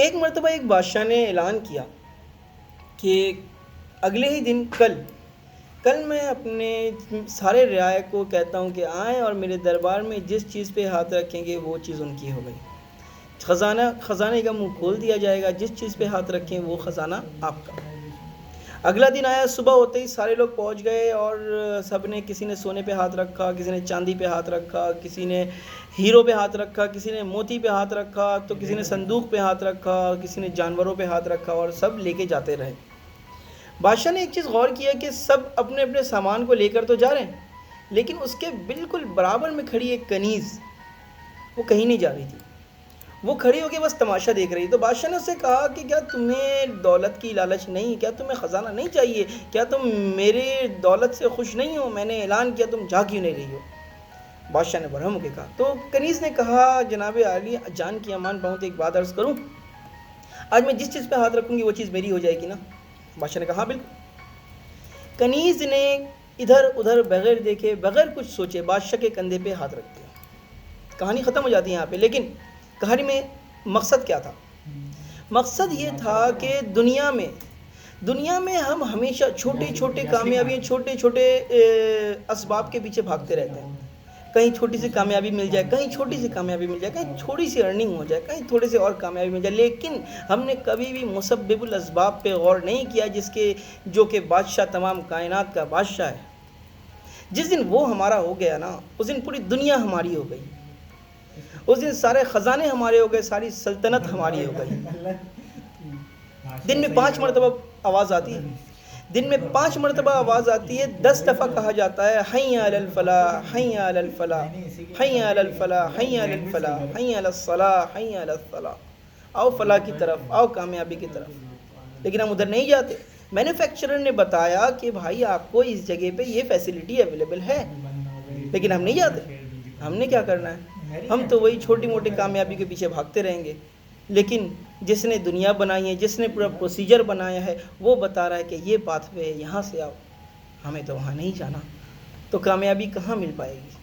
ایک مرتبہ ایک بادشاہ نے اعلان کیا کہ اگلے ہی دن کل میں اپنے سارے رعایا کو کہتا ہوں کہ آئیں اور میرے دربار میں جس چیز پہ ہاتھ رکھیں گے وہ چیز ان کی ہو گئی. خزانے کا منہ کھول دیا جائے گا، جس چیز پہ ہاتھ رکھیں وہ خزانہ آپ کا. اگلا دن آیا، صبح ہوتے ہی سارے لوگ پہنچ گئے اور سب نے، کسی نے سونے پہ ہاتھ رکھا، کسی نے چاندی پہ ہاتھ رکھا، کسی نے ہیروں پہ ہاتھ رکھا، کسی نے موتی پہ ہاتھ رکھا، تو کسی نے صندوق پہ ہاتھ رکھا، کسی نے جانوروں پہ ہاتھ رکھا، اور سب لے کے جاتے رہے. بادشاہ نے ایک چیز غور کیا کہ سب اپنے اپنے سامان کو لے کر تو جا رہے ہیں، لیکن اس کے بالکل برابر میں کھڑی ایک کنیز، وہ کہیں نہیں جا رہی تھی، وہ کھڑی ہو کے بس تماشا دیکھ رہی. تو بادشاہ نے اس سے کہا کہ کیا تمہیں دولت کی لالچ نہیں؟ کیا تمہیں خزانہ نہیں چاہیے؟ کیا تم میرے دولت سے خوش نہیں ہو؟ میں نے اعلان کیا، تم جا کیوں نہیں رہی ہو؟ بادشاہ نے برہم ہو کے کہا. تو کنیز نے کہا، جناب عالی، جان کی امان پاؤں تو ایک بات عرض کروں، آج میں جس چیز پہ ہاتھ رکھوں گی وہ چیز میری ہو جائے گی نا؟ بادشاہ نے کہا ہاں بالکل. کنیز نے ادھر ادھر بغیر دیکھے، بغیر کچھ سوچے، بادشاہ کے کندھے پہ ہاتھ رکھ دیا. کہانی ختم ہو جاتی ہے یہاں پہ، لیکن کہانی میں مقصد کیا تھا؟ مقصد یہ تھا کہ دنیا میں ہم ہمیشہ چھوٹی چھوٹی کامیابیاں، چھوٹے چھوٹے اسباب کے پیچھے بھاگتے رہتے ہیں. کہیں چھوٹی سی کامیابی مل جائے، کہیں چھوٹی سی کامیابی مل جائے، کہیں چھوٹی سی ارننگ ہو جائے، کہیں تھوڑے سے اور کامیابی مل جائے، لیکن ہم نے کبھی بھی مسبب الاسباب پہ غور نہیں کیا، جو کہ بادشاہ تمام کائنات کا بادشاہ ہے. جس دن وہ ہمارا ہو گیا نا، اس دن پوری دنیا ہماری ہو گئی. اس دن سارے خزانے ہمارے ہو گئے، ساری سلطنت ہماری ہو گئی. دن میں 5 مرتبہ آواز آتی ہے، دن میں 5 مرتبہ آواز آتی ہے، 10 دفعہ کہا جاتا ہے حی علی الفلاح، حی علی الفلاح، حی علی الفلاح، حی علی الفلاح، حی علی الصلاح، حی علی الصلاح. آؤ فلاح کی طرف، آؤ کامیابی کی طرف. لیکن ہم ادھر نہیں جاتے. مینوفیکچرر نے بتایا کہ بھائی آپ کو اس جگہ پہ یہ فیسلٹی اویلیبل ہے، لیکن ہم نہیں جاتے. ہم نے کیا کرنا ہے؟ ہم تو وہی چھوٹی موٹی کامیابی کے پیچھے بھاگتے رہیں گے. لیکن جس نے دنیا بنائی ہے، جس نے پورا پروسیجر بنایا ہے، وہ بتا رہا ہے کہ یہ پاتھ وے ہے، یہاں سے آؤ. ہمیں تو وہاں نہیں جانا، تو کامیابی کہاں مل پائے گی؟